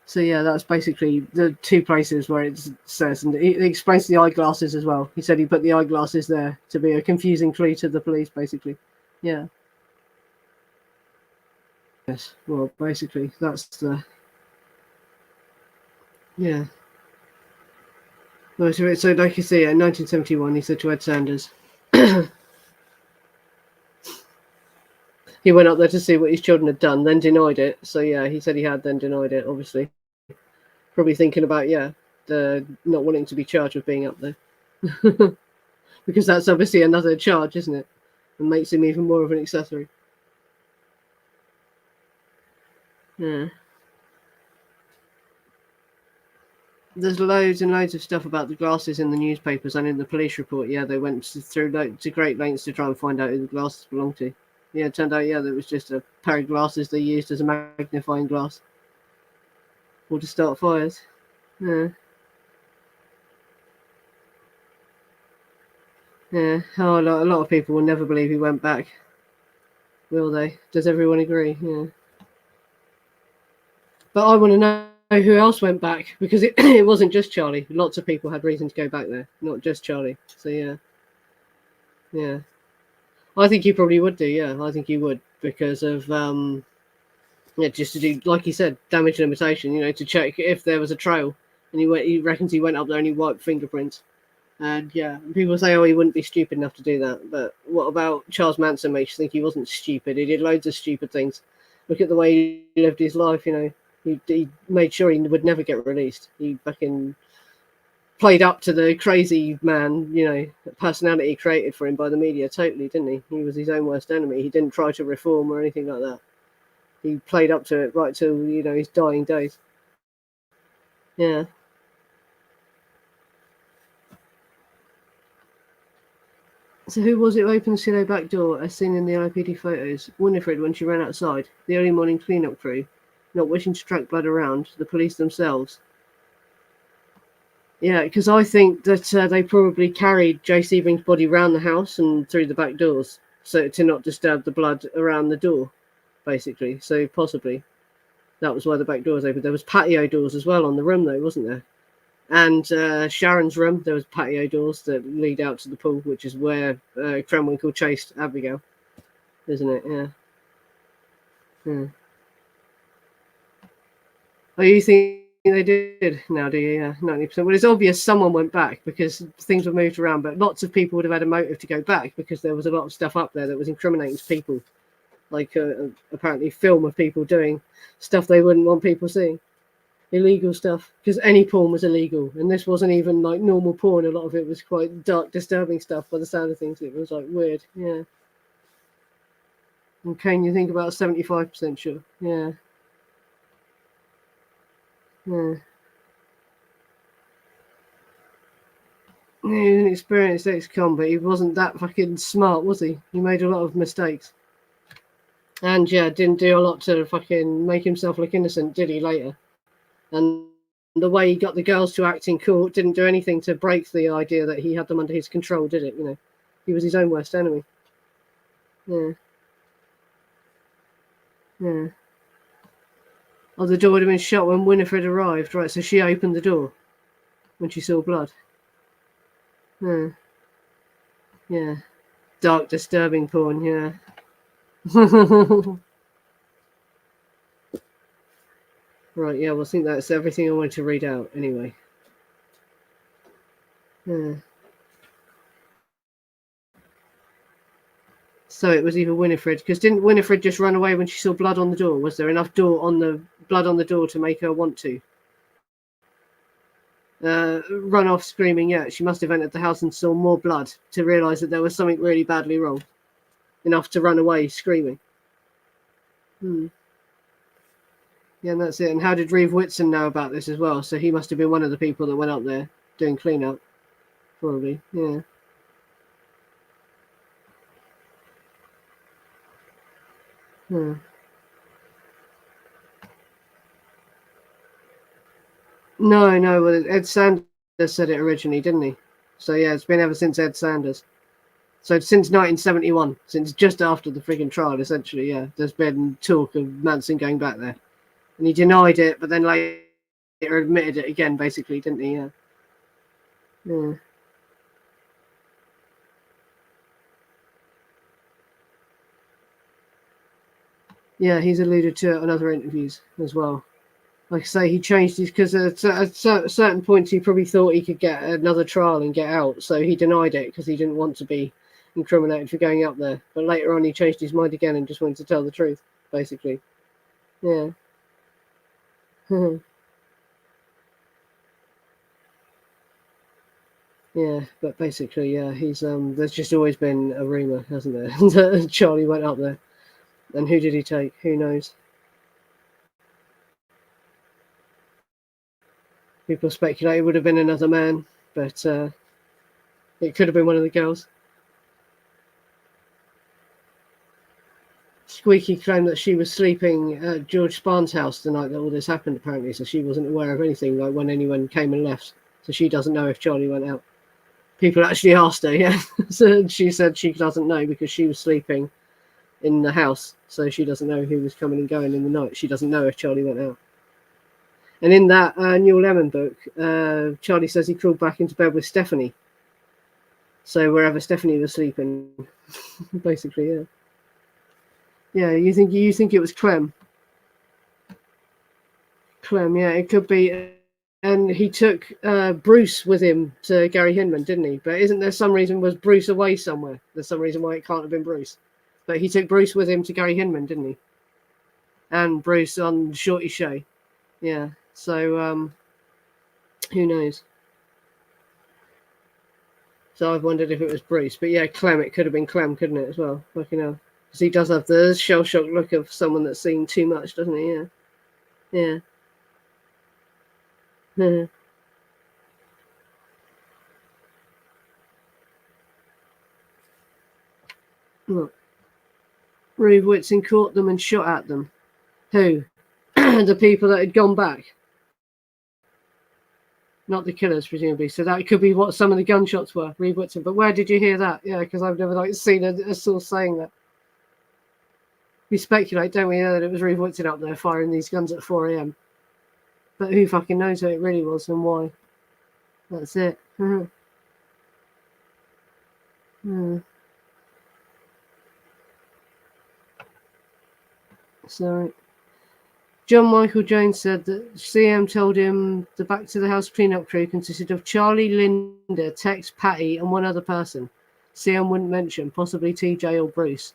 So yeah, that's basically the two places where it says, and he explains the eyeglasses as well. He said he put the eyeglasses there to be a confusing clue to the police, basically. Yeah. Yes. Well, basically, that's the. Yeah. Well, so like you see, in 1971, he said to Ed Sanders, he went up there to see what his children had done, then denied it. So yeah, he said he had, then denied it, obviously. Probably thinking about, the not wanting to be charged with being up there. Because that's obviously another charge, isn't it? And makes him even more of an accessory. Yeah. There's loads and loads of stuff about the glasses in the newspapers and in the police report. Yeah, they went through to great lengths to try and find out who the glasses belonged to. Yeah, it turned out, that it was just a pair of glasses they used as a magnifying glass. Or to start fires. Yeah. Yeah. Oh, a lot of people will never believe he went back. Will they? Does everyone agree? Yeah. But I want to know who else went back, because it wasn't just Charlie. Lots of people had reason to go back there, not just Charlie. So yeah. Yeah. I think you probably would do, yeah. I think you would, because of just to do, like you said, damage limitation, to check if there was a trail. And he reckons he went up there and he wiped fingerprints. And yeah, people say, he wouldn't be stupid enough to do that. But what about Charles Manson makes you think he wasn't stupid? He did loads of stupid things. Look at the way he lived his life, He made sure he would never get released. He fucking played up to the crazy man, personality created for him by the media totally, didn't he? He was his own worst enemy. He didn't try to reform or anything like that. He played up to it right till, his dying days. Yeah. So who was it who opened the Cielo back door, as seen in the LAPD photos? Winifred, when she ran outside. The early morning cleanup crew, not wishing to track blood around. The police themselves. Yeah, because I think that they probably carried Jay Sebring's body round the house and through the back doors, so to not disturb the blood around the door. basically. So possibly that was why the back door was open. There was patio doors as well on the room, though, wasn't there? And Sharon's room, there was patio doors that lead out to the pool, which is where Krenwinkel chased Abigail, isn't it? Yeah. Yeah. Oh, you think they did now, do you? Yeah, 90%. Well, it's obvious someone went back because things were moved around, but lots of people would have had a motive to go back because there was a lot of stuff up there that was incriminating to people, like apparently film of people doing stuff they wouldn't want people seeing. Illegal stuff, because any porn was illegal, and this wasn't even like normal porn. A lot of it was quite dark, disturbing stuff by the sound of things. It was like weird. Yeah. And can you think about 75% sure? Yeah. Yeah. He was an experienced ex-con, but he wasn't that fucking smart, was he? He made a lot of mistakes. And yeah, didn't do a lot to fucking make himself look innocent, did he, later? And the way he got the girls to act in court didn't do anything to break the idea that he had them under his control, did it? You know, he was his own worst enemy. Yeah. Yeah. Oh, the door would have been shut when Winifred arrived, right? So she opened the door when she saw blood. Yeah. Yeah. Dark, disturbing porn, yeah. Right, yeah, well, I think that's everything I wanted to read out anyway. Yeah. So it was either Winifred, because didn't Winifred just run away when she saw blood on the door? Was there enough blood on the door to make her want to? Run off screaming, yeah, she must have entered the house and saw more blood to realise that there was something really badly wrong. Enough to run away screaming. Yeah, and that's it. And how did Reeve Whitson know about this as well? So he must have been one of the people that went up there doing cleanup. Probably, yeah. Hmm. No, well, Ed Sanders said it originally, didn't he? So yeah, it's been ever since Ed Sanders. So since 1971, since just after the frigging trial, essentially, yeah, there's been talk of Manson going back there. And he denied it, but then later admitted it again, basically, didn't he? Yeah. Yeah. Yeah, he's alluded to it in other interviews as well. Like I say, he changed his, because at certain points he probably thought he could get another trial and get out, so he denied it because he didn't want to be incriminated for going up there. But later on, he changed his mind again and just wanted to tell the truth, basically. Yeah. Yeah, but basically, yeah, he's there's just always been a rumor, hasn't there, that Charlie went up there. And who did he take? Who knows? People speculate it would have been another man, but it could have been one of the girls. Squeaky claimed that she was sleeping at George Spahn's house the night that all this happened, apparently, so she wasn't aware of anything, like when anyone came and left. So she doesn't know if Charlie went out. People actually asked her, yeah. So she said she doesn't know because she was sleeping in the house, so she doesn't know who was coming and going in the night. She doesn't know if Charlie went out. And in that Neil Lemon book, Charlie says he crawled back into bed with Stephanie. So wherever Stephanie was sleeping, basically, yeah. Yeah, you think it was Clem? Clem, yeah, it could be. And he took Bruce with him to Gary Hinman, didn't he? But isn't there some reason, was Bruce away somewhere? There's some reason why it can't have been Bruce. But he took Bruce with him to Gary Hinman, didn't he? And Bruce on Shorty Show. Yeah. So who knows? So I've wondered if it was Bruce. But yeah, Clem, it could have been Clem, couldn't it, as well? Fucking hell. Because he does have the shell-shocked look of someone that's seen too much, doesn't he? Yeah. Yeah. Look. Reeve Whitson caught them and shot at them. Who? The people that had gone back. Not the killers, presumably. So that could be what some of the gunshots were, Reeve Whitson. But where did you hear that? Yeah, because I've never seen a source saying that. We speculate, don't we, that it was Rudy Weber up there firing these guns at 4 a.m. But who fucking knows who it really was and why? That's it. Sorry. John Michael Jones said that CM told him the Back to the House cleanup crew consisted of Charlie, Linda, Tex, Patty, and one other person. CM wouldn't mention, possibly TJ or Bruce.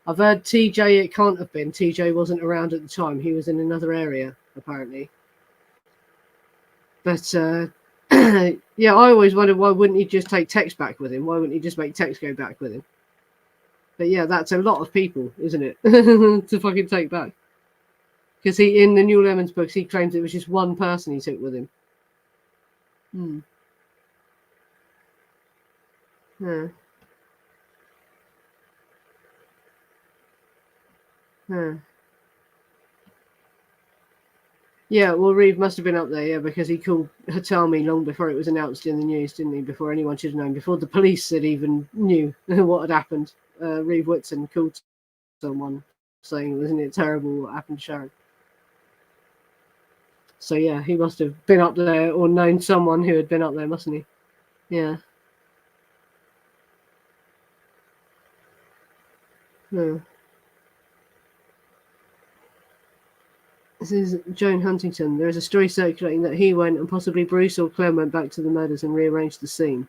I've heard TJ, it can't have been. TJ wasn't around at the time. He was in another area, apparently. But, yeah, I always wondered why wouldn't he just take Tex back with him? Why wouldn't he just make Tex go back with him? But, yeah, that's a lot of people, isn't it? To fucking take back. Because he, in the New Lemons books, he claims it was just one person he took with him. Yeah, well, Reeve must have been up there, yeah, because he called Hatami long before it was announced in the news, didn't he? Before anyone should have known, before the police had even knew what had happened. Reeve Whitson called someone saying, "Isn't it terrible what happened to Sharon?" So yeah, he must have been up there or known someone who had been up there, mustn't he? Yeah. This is Joan Huntington. There is a story circulating that he went and possibly Bruce or Clem went back to the murders and rearranged the scene.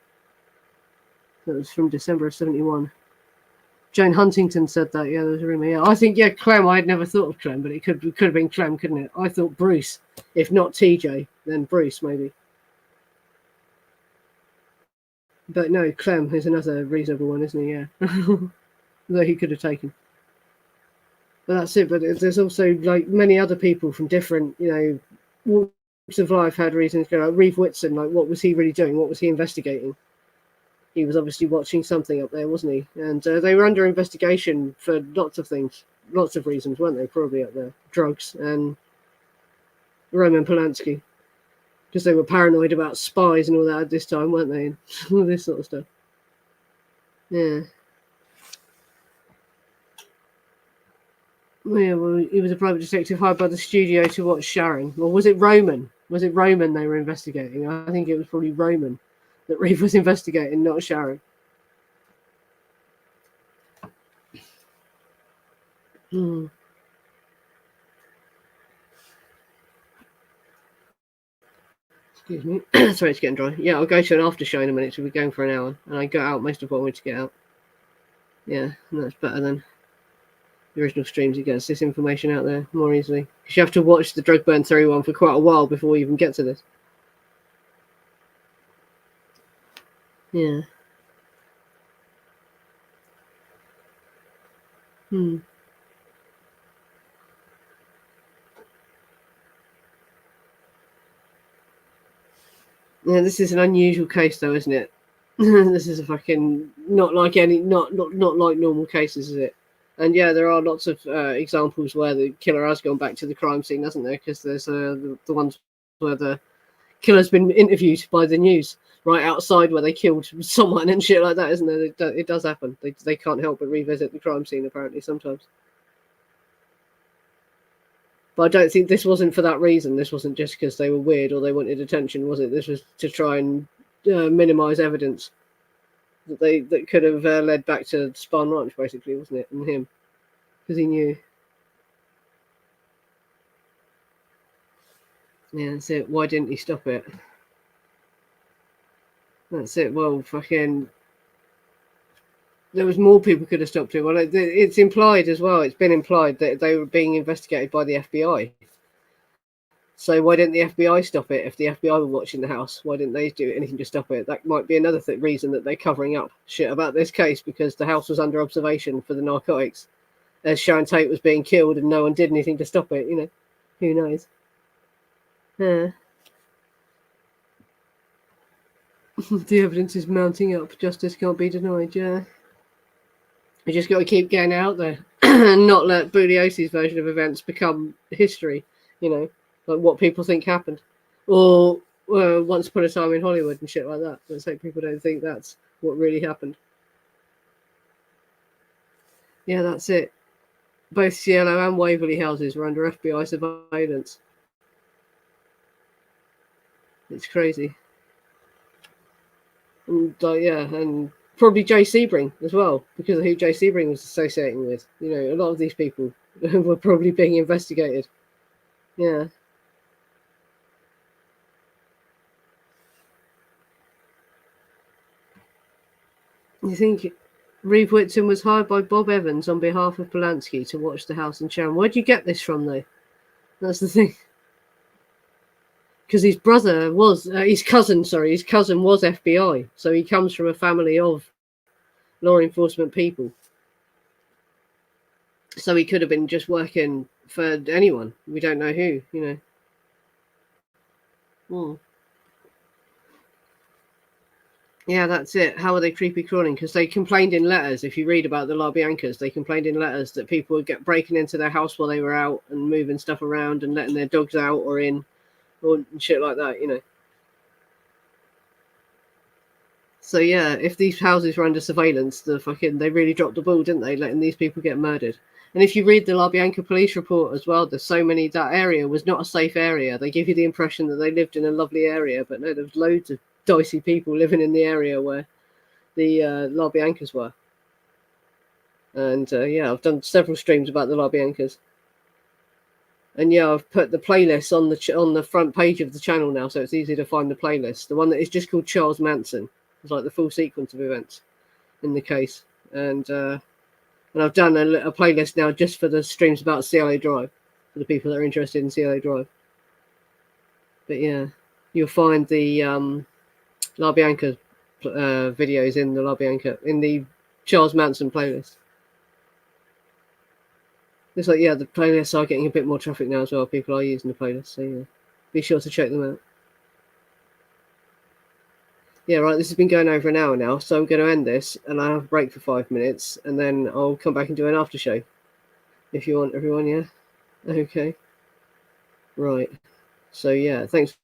That was from December of 71. Joan Huntington said that, yeah, there was a rumour. Yeah, I think, yeah, Clem, I had never thought of Clem, but it could have been Clem, couldn't it? I thought Bruce. If not TJ, then Bruce, maybe. But no, Clem is another reasonable one, isn't he? Yeah. That he could have taken. But that's it. But there's also, like, many other people from different, walks of life had reasons to go. Like Reeve Whitson, like, what was he really doing? What was he investigating? He was obviously watching something up there, wasn't he? And they were under investigation for lots of things, lots of reasons, weren't they? Probably up there. Drugs and Roman Polanski. Because they were paranoid about spies and all that at this time, weren't they? And all this sort of stuff. Yeah. Yeah, well, he was a private detective hired by the studio to watch Sharon. Or was it Roman? Was it Roman they were investigating? I think it was probably Roman that Reeve was investigating, not Sharon. Excuse me. Sorry, it's getting dry. Yeah, I'll go to an after show in a minute. So we're going for an hour. And I got out most of what I wanted to get out. Yeah, and that's better than the original streams. It gets this information out there more easily. Because you have to watch the Drug Burn Theory one for quite a while before we even get to this. Yeah. Yeah, this is an unusual case, though, isn't it? This is a fucking not like normal cases, is it? And yeah, there are lots of examples where the killer has gone back to the crime scene, hasn't there? Because there's the ones where the killer's been interviewed by the news right outside where they killed someone and shit like that, isn't there? It does happen. They can't help but revisit the crime scene apparently sometimes. But I don't think this wasn't for that reason. This wasn't just because they were weird or they wanted attention, was it? This was to try and minimise evidence that could have led back to Spahn Ranch, basically, wasn't it? And him, because he knew. Yeah, that's it. Why didn't he stop it? That's it. Well, fucking. There was more people could have stopped it. Well, it's implied as well. It's been implied that they were being investigated by the FBI. So why didn't the FBI stop it? If the FBI were watching the house, why didn't they do anything to stop it? That might be another reason that they're covering up shit about this case, because the house was under observation for the narcotics as Sharon Tate was being killed and no one did anything to stop it. Who knows? The evidence is mounting up. Justice can't be denied. Yeah. We just got to keep getting out there and not let Bugliosi's version of events become history, like what people think happened. Or Once Upon a Time in Hollywood and shit like that. Let's hope people don't think that's what really happened. Yeah, that's it. Both Cielo and Waverley houses were under FBI surveillance. It's crazy. And and probably Jay Sebring as well, because of who Jay Sebring was associating with. You know, a lot of these people were probably being investigated. Yeah. You think Reeve Whitson was hired by Bob Evans on behalf of Polanski to watch the house in Sharon? Where'd you get this from, though? That's the thing. Because his cousin was FBI, so he comes from a family of law enforcement people. So he could have been just working for anyone. We don't know who, you know. Yeah, that's it. How are they creepy crawling? Because they complained in letters. If you read about the LaBiancas, they complained in letters that people would get breaking into their house while they were out and moving stuff around and letting their dogs out or in or shit like that, you know. So yeah, if these houses were under surveillance, they really dropped the ball, didn't they? Letting these people get murdered. And if you read the LaBianca police report as well, there's so many, that area was not a safe area. They give you the impression that they lived in a lovely area, but no, there was loads of dicey people living in the area where the LaBiancas were. And I've done several streams about the LaBiancas. And yeah, I've put the playlist on the front page of the channel now, so it's easy to find the playlist. The one that is just called Charles Manson. It's like the full sequence of events in the case. And I've done a playlist now just for the streams about Cielo Drive, for the people that are interested in Cielo Drive. But yeah, you'll find the LaBianca videos in the Charles Manson playlist. Looks like, yeah, the playlists are getting a bit more traffic now as well. People are using the playlist, so yeah, be sure to check them out. Yeah, right, this has been going over an hour now, so I'm going to end this, and I'll have a break for 5 minutes, and then I'll come back and do an after show, if you want, everyone, yeah? Okay. Right. So, yeah, thanks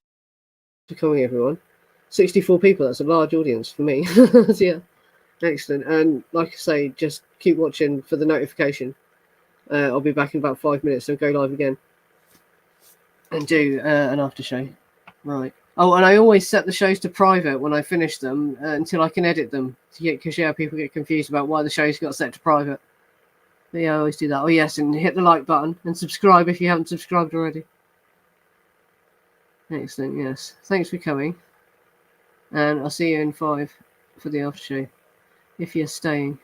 for coming, everyone. 64 people, that's a large audience for me. Yeah, excellent. And like I say, just keep watching for the notification. I'll be back in about 5 minutes, so go live again and do an after show. Right. Oh, and I always set the shows to private when I finish them until I can edit them. Because people get confused about why the shows got set to private. But yeah, I always do that. Oh yes, and hit the like button and subscribe if you haven't subscribed already. Excellent. Yes. Thanks for coming. And I'll see you in 5 for the after show, if you're staying.